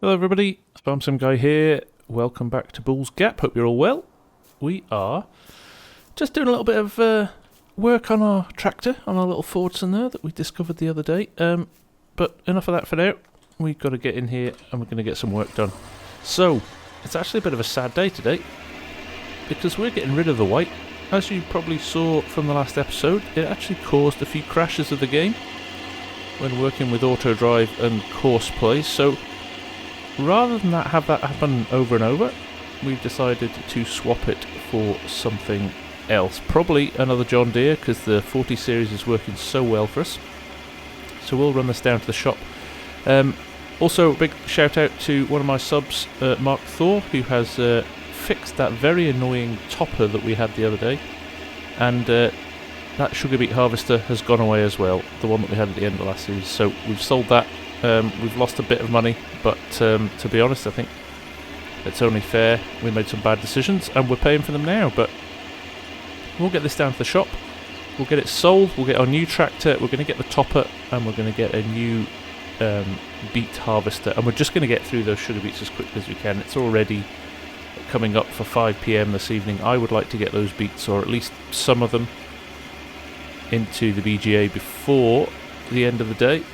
Hello everybody, Some Guy here. Welcome back to Bull's Gap. Hope you're all well. We are just doing a little bit of work on our tractor, on our little Fordson there that we discovered the other day. But enough of that for now. We've got to get in here and we're going to get some work done. So, it's actually a bit of a sad day today because we're getting rid of the white. As you probably saw from the last episode, it actually caused a few crashes of the game when working with auto drive and course play. So, rather than have that happen over and over, we've decided to swap it for something else. Probably another John Deere, because the 40 series is working so well for us. So we'll run this down to the shop. Also, a big shout out to one of my subs, Mark Thor, who has fixed that very annoying topper that we had the other day. And that sugar beet harvester has gone away as well, the one that we had at the end of last season. So we've sold that. We've lost a bit of money, but to be honest, I think it's only fair. We made some bad decisions and we're paying for them now, but we'll get this down to the shop. We'll get it sold, we'll get our new tractor, we're going to get the topper, and we're going to get a new beet harvester, and we're just going to get through those sugar beets as quickly as we can. It's already coming up for 5 PM this evening. I would like to get those beets, or at least some of them, into the BGA before the end of the day,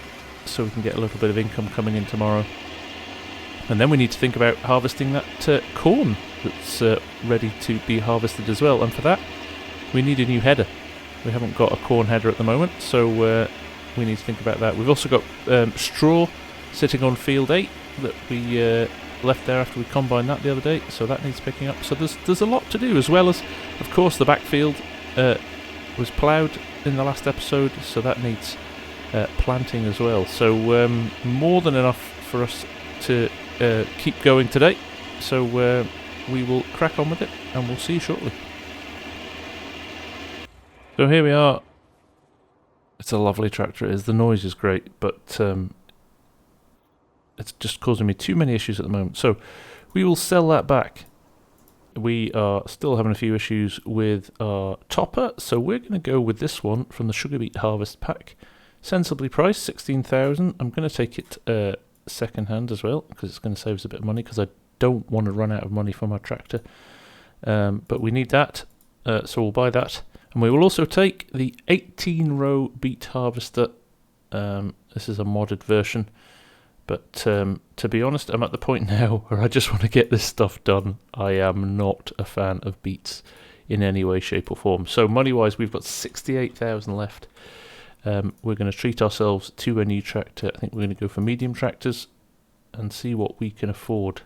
so we can get a little bit of income coming in tomorrow. And then we need to think about harvesting that corn that's ready to be harvested as well, and for that we need a new header. We haven't got a corn header at the moment, so we need to think about that. We've also got straw sitting on field 8 that we left there after we combined that the other day, so that needs picking up. So there's a lot to do, as well as, of course, the backfield was ploughed in the last episode, so that needs planting as well. So more than enough for us to keep going today. So we will crack on with it, and we'll see you shortly. So here we are. It's a lovely tractor, it is. The noise is great, but it's just causing me too many issues at the moment. So we will sell that back. We are still having a few issues with our topper, so we're going to go with this one from the sugar beet harvest pack. Sensibly priced, 16,000. I'm going to take it second hand as well, because it's going to save us a bit of money, because I don't want to run out of money from our tractor. But we need that, so we'll buy that. And we will also take the 18-row beet harvester. This is a modded version. But to be honest, I'm at the point now where I just want to get this stuff done. I am not a fan of beets in any way, shape or form. So money-wise, we've got 68,000 left. We're going to treat ourselves to a new tractor. I think we're going to go for medium tractors and see what we can afford.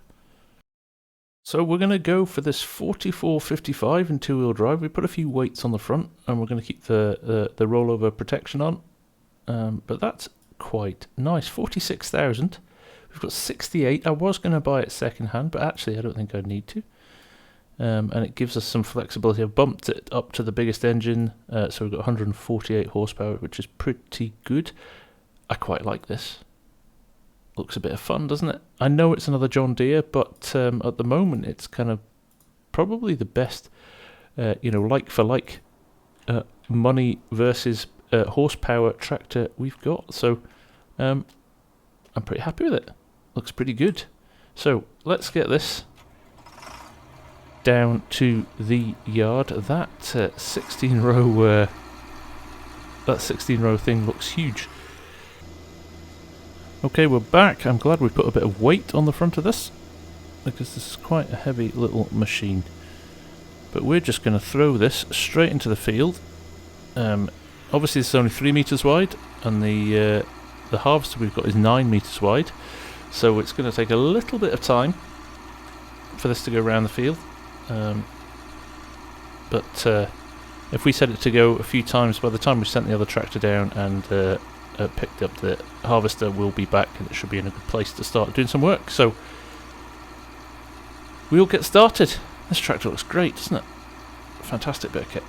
So we're going to go for this 4455 in two-wheel drive. We put a few weights on the front, and we're going to keep the rollover protection on. But that's quite nice. 46,000. We've got 68. I was going to buy it second hand, but actually I don't think I need to. And it gives us some flexibility. I've bumped it up to the biggest engine, so we've got 148 horsepower, which is pretty good. I quite like this. Looks a bit of fun, doesn't it? I know it's another John Deere, but at the moment it's kind of probably the best, like for like money versus horsepower tractor we've got. So I'm pretty happy with it. Looks pretty good. So let's get this down to the yard. That 16-row thing looks huge. Okay, we're back. I'm glad we put a bit of weight on the front of this, because this is quite a heavy little machine. But we're just going to throw this straight into the field. Obviously this is only 3 meters wide, and the harvester we've got is 9 meters wide, so it's going to take a little bit of time for this to go around the field. But if we set it to go a few times, by the time we sent the other tractor down and picked up the harvester, we'll be back and it should be in a good place to start doing some work. So we'll get started. This tractor looks great, doesn't it? Fantastic bit of kit.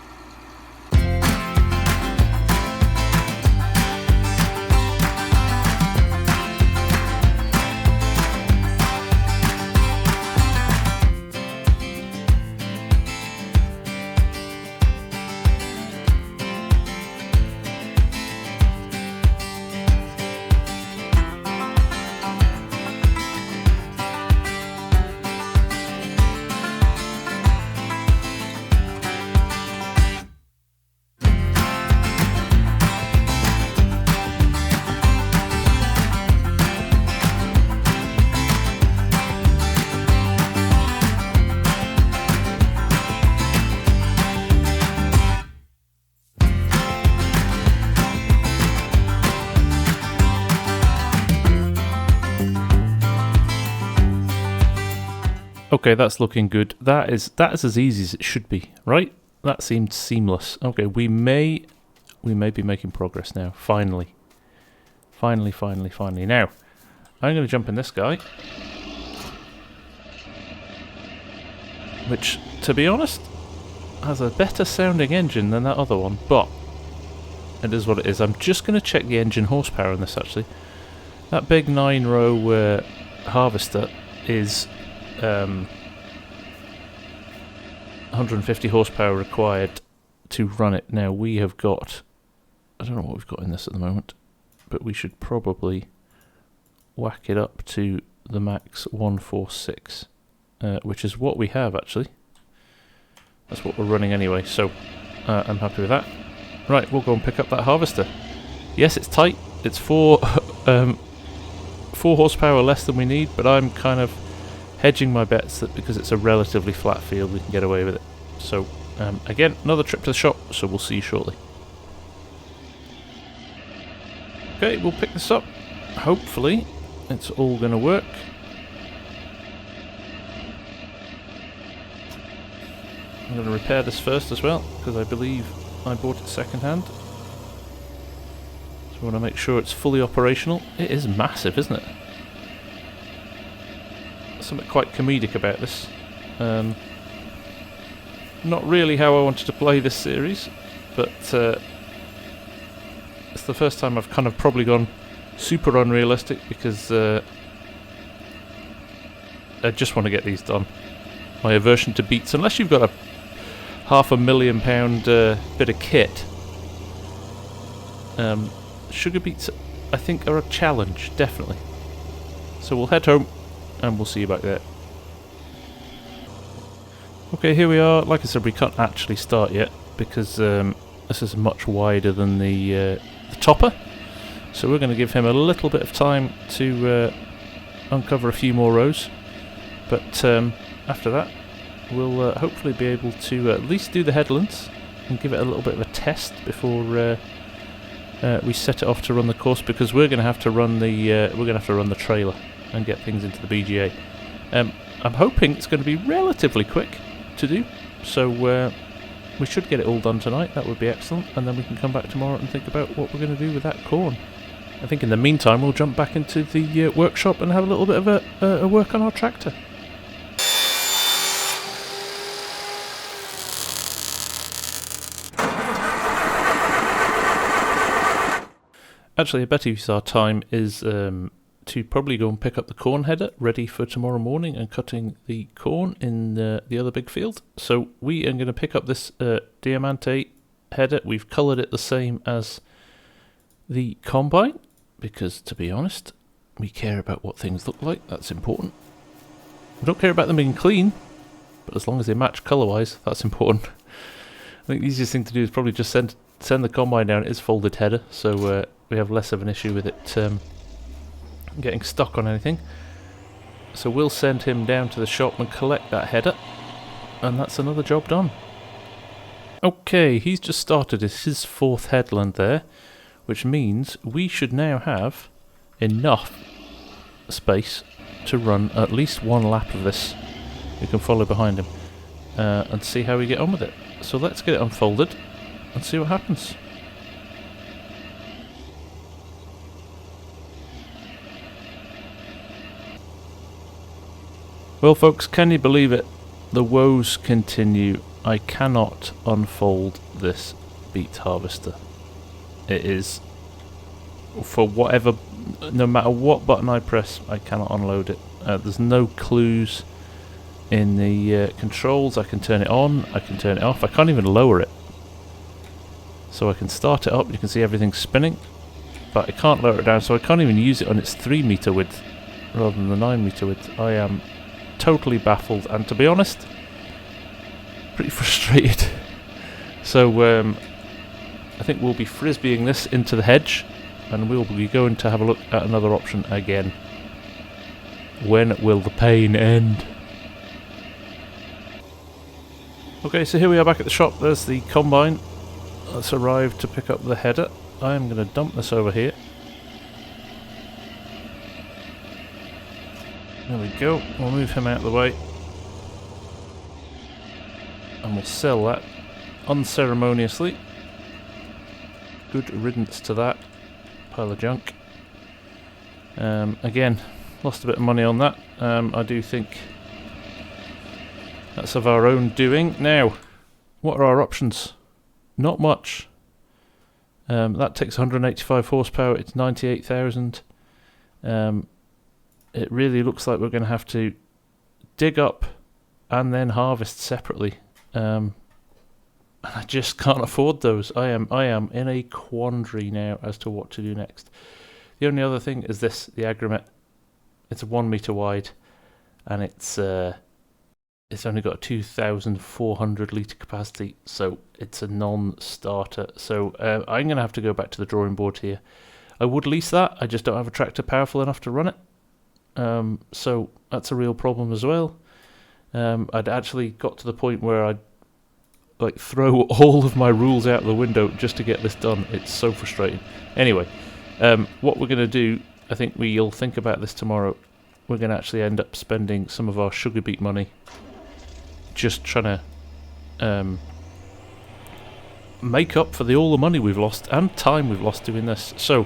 Okay, that's looking good. That is as easy as it should be, right? That seemed seamless. Okay, we may be making progress now. Finally. Finally. Now, I'm going to jump in this guy. Which, to be honest, has a better sounding engine than that other one, but it is what it is. I'm just going to check the engine horsepower on this, actually. That big 9-row harvester is 150 horsepower required to run it. Now, we have got... I don't know what we've got in this at the moment, but we should probably whack it up to the max 146, which is what we have, actually. That's what we're running anyway, so I'm happy with that. Right, we'll go and pick up that harvester. Yes, it's tight. It's 4 horsepower less than we need, but I'm kind of hedging my bets that because it's a relatively flat field, we can get away with it. So, again, another trip to the shop, so we'll see you shortly. Okay, we'll pick this up. Hopefully, it's all going to work. I'm going to repair this first as well, because I believe I bought it second-hand. So I want to make sure it's fully operational. It is massive, isn't it? Something quite comedic about this. Not really how I wanted to play this series, but it's the first time I've kind of probably gone super unrealistic, because I just want to get these done. My aversion to beets, unless you've got a £500,000 bit of kit, sugar beets I think are a challenge, definitely. So we'll head home and we'll see you back there. Okay, here we are. Like I said, we can't actually start yet because this is much wider than the topper, so we're going to give him a little bit of time to uncover a few more rows, but after that we'll hopefully be able to at least do the headlands and give it a little bit of a test before we set it off to run the course, because we're going to have to run the trailer and get things into the BGA. I'm hoping it's going to be relatively quick to do, so we should get it all done tonight. That would be excellent, and then we can come back tomorrow and think about what we're going to do with that corn. I think in the meantime we'll jump back into the workshop and have a little bit of a work on our tractor. Actually, I bet you our time is to probably go and pick up the corn header ready for tomorrow morning and cutting the corn in the other big field. So we are going to pick up this Diamante header. We've coloured it the same as the combine because, to be honest, we care about what things look like. That's important. We don't care about them being clean, but as long as they match colour-wise, that's important. I think the easiest thing to do is probably just send the combine down. It is folded header, so we have less of an issue with it getting stuck on anything. So we'll send him down to the shop and collect that header, and that's another job done. Okay, he's just started his fourth headland there, which means we should now have enough space to run at least one lap of this. We can follow behind him and see how we get on with it. So let's get it unfolded and see what happens. Well folks, can you believe it? The woes continue. I cannot unfold this beet harvester. It is, for whatever, no matter what button I press, I cannot unload it. There's no clues in the controls. I can turn it on, I can turn it off, I can't even lower it. So I can start it up, you can see everything spinning, but I can't lower it down, so I can't even use it on its 3 meter width rather than the 9 meter width. I am totally baffled, and to be honest, pretty frustrated. So I think we'll be frisbeeing this into the hedge, and we'll be going to have a look at another option again. When will the pain end? Okay, so here we are back at the shop. There's the combine that's arrived to pick up the header. I am going to dump this over here. There we go. We'll move him out of the way. And we'll sell that unceremoniously. Good riddance to that pile of junk. Again, lost a bit of money on that. I do think that's of our own doing. Now, what are our options? Not much. That takes 185 horsepower. It's 98,000. It really looks like we're going to have to dig up and then harvest separately. I just can't afford those. I am in a quandary now as to what to do next. The only other thing is this: the agromet. It's 1 meter wide, and it's only got a 2,400 litre capacity, so it's a non-starter. So I'm going to have to go back to the drawing board here. I would lease that, I just don't have a tractor powerful enough to run it. So that's a real problem as well. I'd actually got to the point where I'd like throw all of my rules out the window just to get this done. It's so frustrating. Anyway, what we're going to do, I think we'll think about this tomorrow. We're going to actually end up spending some of our sugar beet money just trying to make up for all the money we've lost and time we've lost doing this. So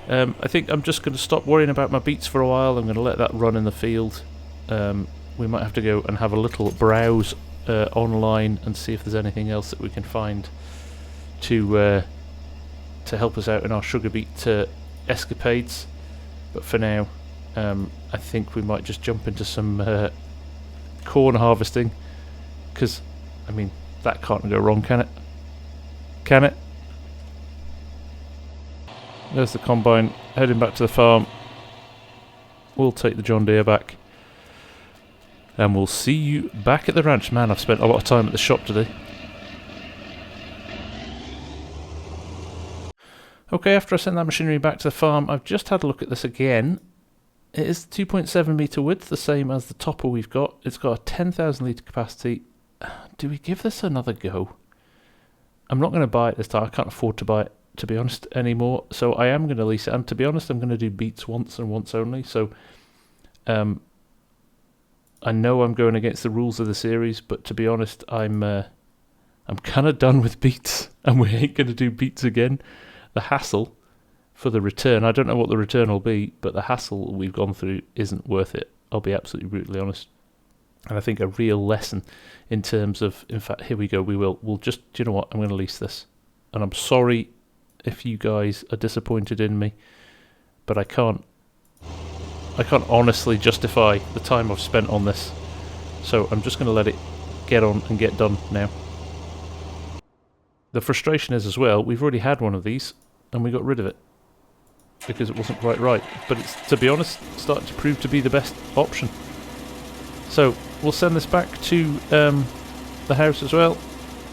I think I'm just going to stop worrying about my beets for a while. I'm going to let that run in the field. We might have to go and have a little browse online and see if there's anything else that we can find to help us out in our sugar beet escapades. But for now, I think we might just jump into some corn harvesting, because I mean that can't go wrong, can it? Can it? There's the combine heading back to the farm. We'll take the John Deere back, and we'll see you back at the ranch. Man, I've spent a lot of time at the shop today. Okay, after I sent that machinery back to the farm, I've just had a look at this again. It is 2.7 metre width, the same as the topper we've got. It's got a 10,000 litre capacity. Do we give this another go? I'm not going to buy it this time. I can't afford to buy it, to be honest, anymore. So I am going to lease it. And to be honest, I'm going to do beets once and once only. So I know I'm going against the rules of the series, but to be honest, I'm kind of done with beets, and we ain't going to do beets again. The hassle for the return, I don't know what the return will be, but the hassle we've gone through isn't worth it. I'll be absolutely brutally honest. And I think a real lesson in terms of, in fact, here we go, we'll just, do you know what, I'm going to lease this. And I'm sorry if you guys are disappointed in me, but I can't honestly justify the time I've spent on this. So I'm just going to let it get on and get done now. The frustration is as well, we've already had one of these and we got rid of it because it wasn't quite right. But it's, to be honest, starting to prove to be the best option. So we'll send this back to the house as well,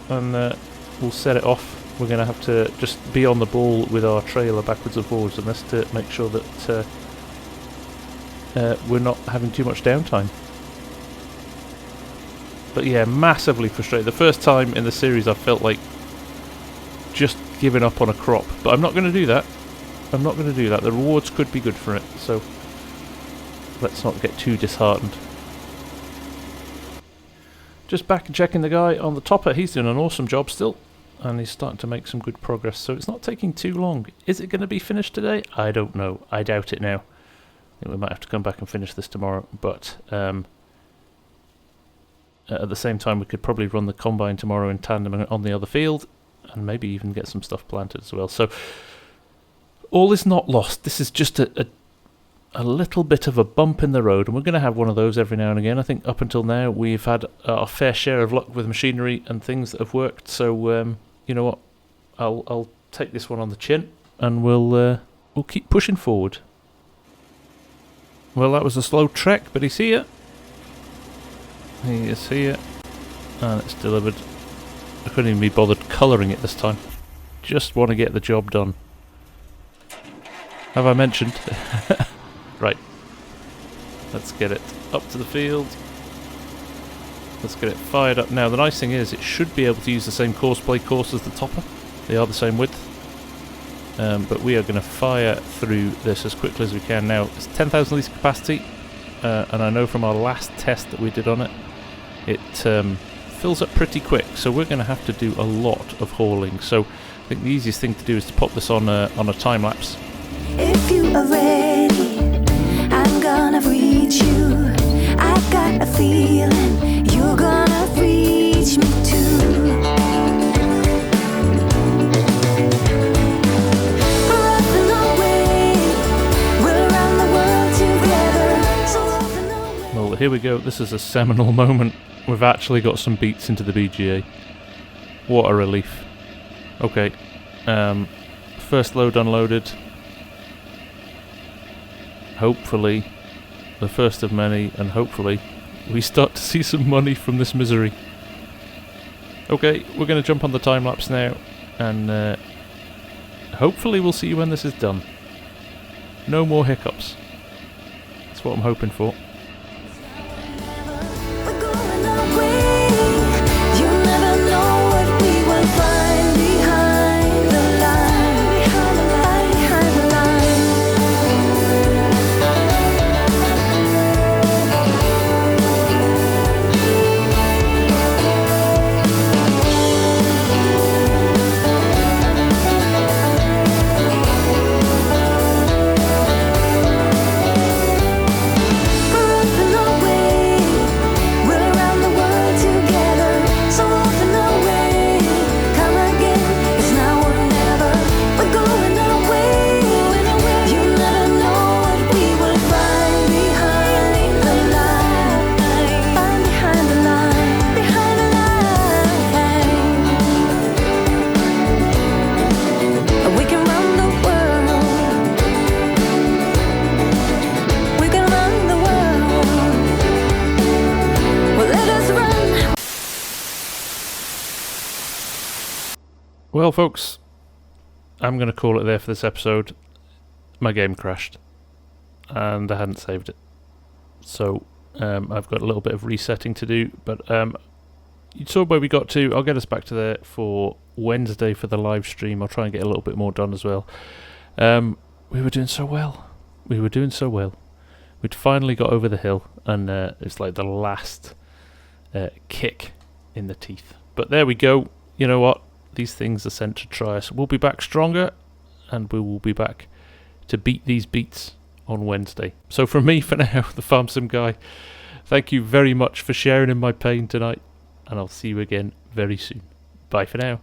and we'll set it off. We're going to have to just be on the ball with our trailer backwards and forwards on this to make sure that we're not having too much downtime. But yeah, massively frustrated. The first time in the series I felt like just giving up on a crop, but I'm not going to do that. I'm not going to do that. The rewards could be good for it, so let's not get too disheartened. Just back and checking the guy on the topper. He's doing an awesome job still, and he's starting to make some good progress, so it's not taking too long. Is it going to be finished today? I don't know. I doubt it now. I think we might have to come back and finish this tomorrow, but at the same time we could probably run the combine tomorrow in tandem on the other field, and maybe even get some stuff planted as well. So all is not lost. This is just a little bit of a bump in the road, and we're going to have one of those every now and again. I think up until now we've had our fair share of luck with machinery and things that have worked. So you know what, I'll take this one on the chin, and we'll keep pushing forward. Well, that was a slow trek, but he's here. He is here, and it's delivered. I couldn't even be bothered colouring it this time. Just want to get the job done. Have I mentioned? Right. Let's get it up to the field. Let's get it fired up. Now, the nice thing is it should be able to use the same courseplay course as the topper. They are the same width. But we are going to fire through this as quickly as we can. Now, it's 10,000 litre capacity. And I know from our last test that we did on it, it fills up pretty quick, so we're going to have to do a lot of hauling. So I think the easiest thing to do is to pop this on a time lapse. If you are ready, I'm gonna reach you. I've got a feeling you're gonna reach me too. Run away, we'll run the world together. So run away. Well, here we go. This is a seminal moment. We've actually got some beats into the BGA. What a relief. Okay, first load unloaded. Hopefully, the first of many, and hopefully we start to see some money from this misery. Okay, we're going to jump on the time lapse now, and hopefully we'll see when this is done. No more hiccups. That's what I'm hoping for. We're going away. You never know what we will find behind the line. Behind the line. Run away, we'll run the world together. So run away, come again. It's now or never. We're going away. You never know what we will find behind the line. Behind the line. Behind the line. We can run the world. We can run the world. Well, let us run. Well, folks, I'm going to call it there for this episode. My game crashed, and I hadn't saved it. So, I've got a little bit of resetting to do, but you saw where we got to. I'll get us back to there for Wednesday for the live stream. I'll try and get a little bit more done as well. We were doing so well. We were doing so well. We'd finally got over the hill, and it's like the last kick in the teeth. But there we go. You know what? These things are sent to try us. We'll be back stronger, and we will be back to beat these beats on Wednesday. So from me for now, the Farm Sim Guy, thank you very much for sharing in my pain tonight, and I'll see you again very soon. Bye for now.